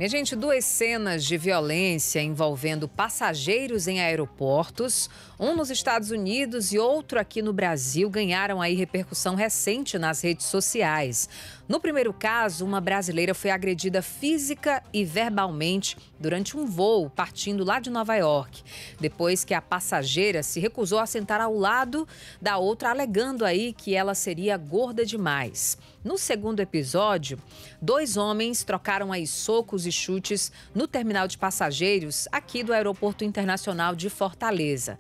Minha gente, duas cenas de violência envolvendo passageiros em aeroportos, um nos Estados Unidos e outro aqui no Brasil, ganharam aí repercussão recente nas redes sociais. No primeiro caso, uma brasileira foi agredida física e verbalmente durante um voo partindo lá de Nova York, depois que a passageira se recusou a sentar ao lado da outra, alegando aí que ela seria gorda demais. No segundo episódio, dois homens trocaram aí socos e chutes no terminal de passageiros aqui do Aeroporto Internacional de Fortaleza.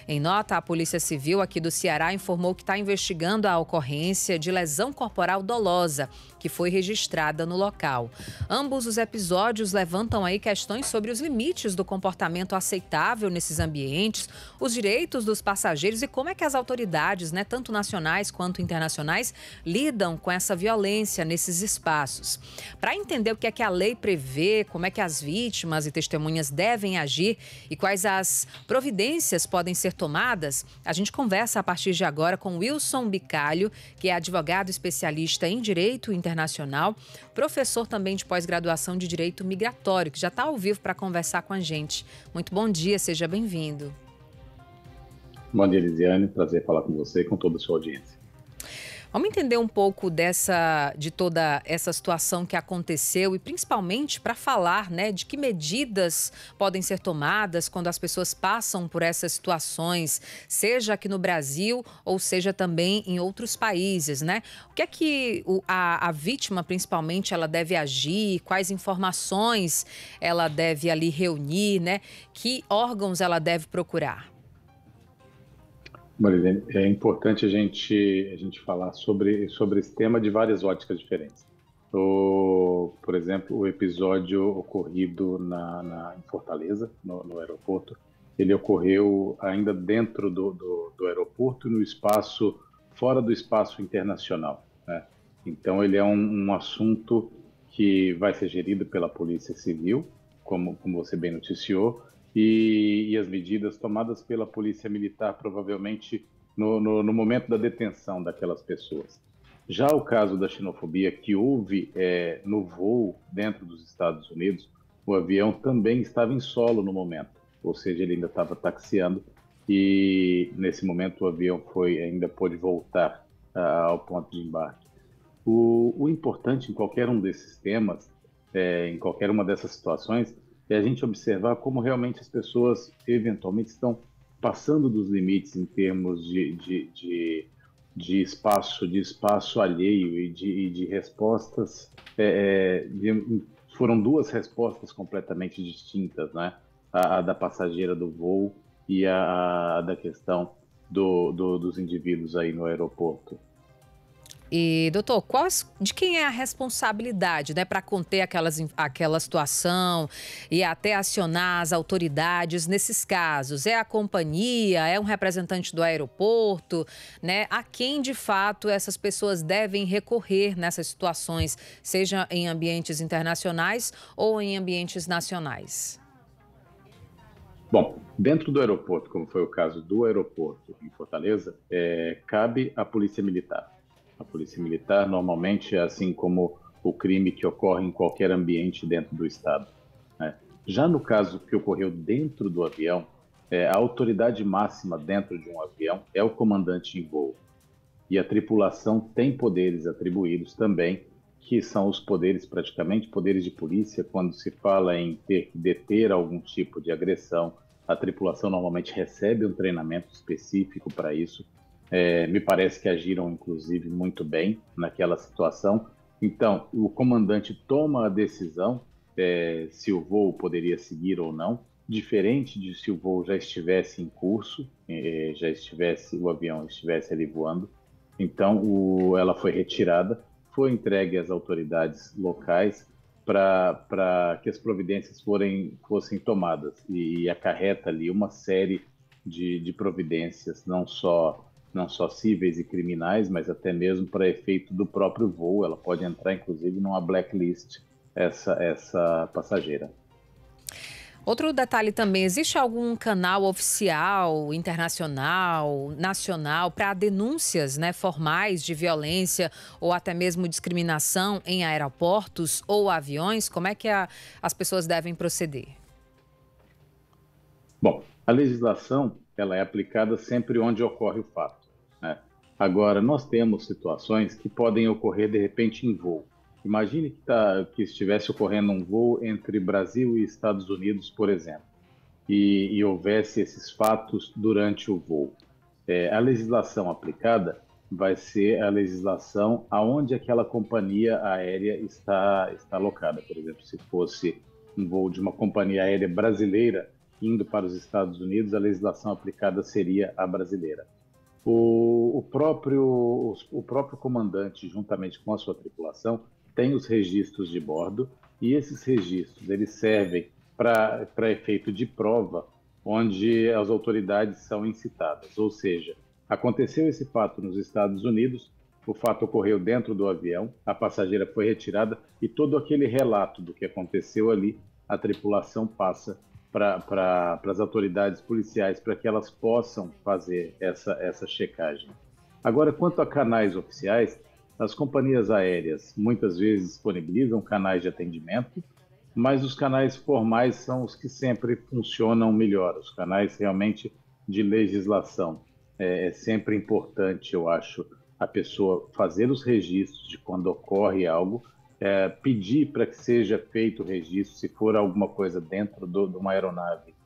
Em nota, a Polícia Civil aqui do Ceará informou que está investigando a ocorrência de lesão corporal dolosa, que foi registrada no local. Ambos os episódios levantam aí questões sobre os limites do comportamento aceitável nesses ambientes, os direitos dos passageiros e como é que as autoridades, tanto nacionais quanto internacionais, lidam com essa violência nesses espaços. Para entender o que é que a lei prevê, como é que as vítimas e testemunhas devem agir e quais as providências podem ser tomadas, a gente conversa a partir de agora com Wilson Bicalho, que é advogado especialista em Direito Internacional, professor também de pós-graduação de Direito Migratório, que já está ao vivo para conversar com a gente. Muito bom dia, seja bem-vindo. Bom dia, Elisiane. Prazer falar com você e com toda a sua audiência. Vamos entender um pouco de toda essa situação que aconteceu e principalmente para falar, de que medidas podem ser tomadas quando as pessoas passam por essas situações, seja aqui no Brasil ou seja também em outros países, O que é que a vítima, principalmente, ela deve agir, quais informações ela deve ali reunir, Que órgãos ela deve procurar? Marilene, é importante a gente falar sobre esse tema de várias óticas diferentes. Por exemplo, o episódio ocorrido em Fortaleza, no aeroporto, ele ocorreu ainda dentro do aeroporto, no espaço, fora do espaço internacional, Então, ele é um assunto que vai ser gerido pela Polícia Civil, como você bem noticiou, e as medidas tomadas pela Polícia Militar, provavelmente no momento da detenção daquelas pessoas. Já o caso da xenofobia que houve no voo dentro dos Estados Unidos, o avião também estava em solo no momento, ou seja, ele ainda estava taxiando e nesse momento o avião ainda pôde voltar ao ponto de embarque. O importante em qualquer um desses temas, em qualquer uma dessas situações, é a gente observar como realmente as pessoas eventualmente estão passando dos limites em termos de espaço alheio e de respostas. Foram duas respostas completamente distintas, A da passageira do voo e a da questão dos indivíduos aí no aeroporto. E, doutor, de quem é a responsabilidade, para conter aquela situação e até acionar as autoridades nesses casos? É a companhia? É um representante do aeroporto? A quem, de fato, essas pessoas devem recorrer nessas situações, seja em ambientes internacionais ou em ambientes nacionais? Bom, dentro do aeroporto, como foi o caso do aeroporto em Fortaleza, cabe à Polícia Militar. A Polícia Militar, normalmente, é assim como o crime que ocorre em qualquer ambiente dentro do Estado. Já no caso que ocorreu dentro do avião, a autoridade máxima dentro de um avião é o comandante em voo. E a tripulação tem poderes atribuídos também, que são os poderes, praticamente, poderes de polícia, quando se fala em ter que deter algum tipo de agressão. A tripulação normalmente recebe um treinamento específico para isso. Me parece que agiram, inclusive, muito bem naquela situação. Então, o comandante toma a decisão se o voo poderia seguir ou não, diferente de se o voo já estivesse em curso, o avião estivesse ali voando. Então, ela foi retirada, foi entregue às autoridades locais para que as providências fossem tomadas. E acarreta ali uma série de providências, não só cíveis e criminais, mas até mesmo para efeito do próprio voo. Ela pode entrar, inclusive, numa blacklist, essa passageira. Outro detalhe também, existe algum canal oficial, internacional, nacional, para denúncias, né, formais de violência ou até mesmo discriminação em aeroportos ou aviões? Como é que as pessoas devem proceder? Bom, a legislação ela é aplicada sempre onde ocorre o fato, né? Agora, nós temos situações que podem ocorrer de repente em voo. Imagine que estivesse ocorrendo um voo entre Brasil e Estados Unidos, por exemplo, e houvesse esses fatos durante o voo. A legislação aplicada vai ser a legislação aonde aquela companhia aérea está alocada. Por exemplo, se fosse um voo de uma companhia aérea brasileira indo para os Estados Unidos, a legislação aplicada seria a brasileira. O próprio comandante, juntamente com a sua tripulação, tem os registros de bordo e esses registros eles servem para efeito de prova, onde as autoridades são incitadas. Ou seja, aconteceu esse fato nos Estados Unidos, o fato ocorreu dentro do avião, a passageira foi retirada e todo aquele relato do que aconteceu ali, a tripulação passa para as autoridades policiais para que elas possam fazer essa checagem. Agora, quanto a canais oficiais, as companhias aéreas muitas vezes disponibilizam canais de atendimento, mas os canais formais são os que sempre funcionam melhor, os canais realmente de legislação. É sempre importante, eu acho, a pessoa fazer os registros de quando ocorre algo, pedir para que seja feito o registro, se for alguma coisa dentro de uma aeronave,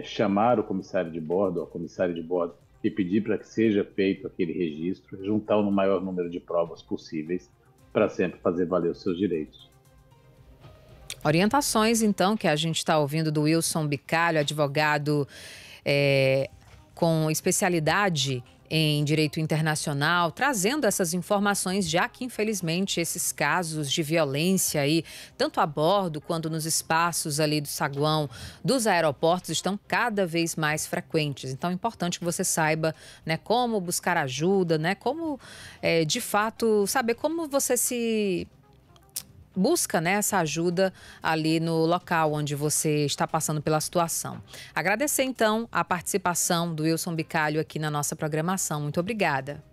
chamar o comissário de bordo, ou a comissária de bordo, e pedir para que seja feito aquele registro, juntar o maior número de provas possíveis para sempre fazer valer os seus direitos. Orientações, então, que a gente está ouvindo do Wilson Bicalho, advogado com especialidade em direito internacional, trazendo essas informações, já que, infelizmente, esses casos de violência aí, tanto a bordo quanto nos espaços ali do saguão dos aeroportos, estão cada vez mais frequentes. Então, é importante que você saiba, né, como buscar ajuda, né, como, de fato, saber como você se busca, né, essa ajuda ali no local onde você está passando pela situação. Agradecer, então, a participação do Wilson Bicalho aqui na nossa programação. Muito obrigada.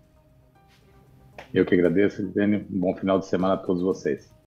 Eu que agradeço, Elisene. Um bom final de semana a todos vocês.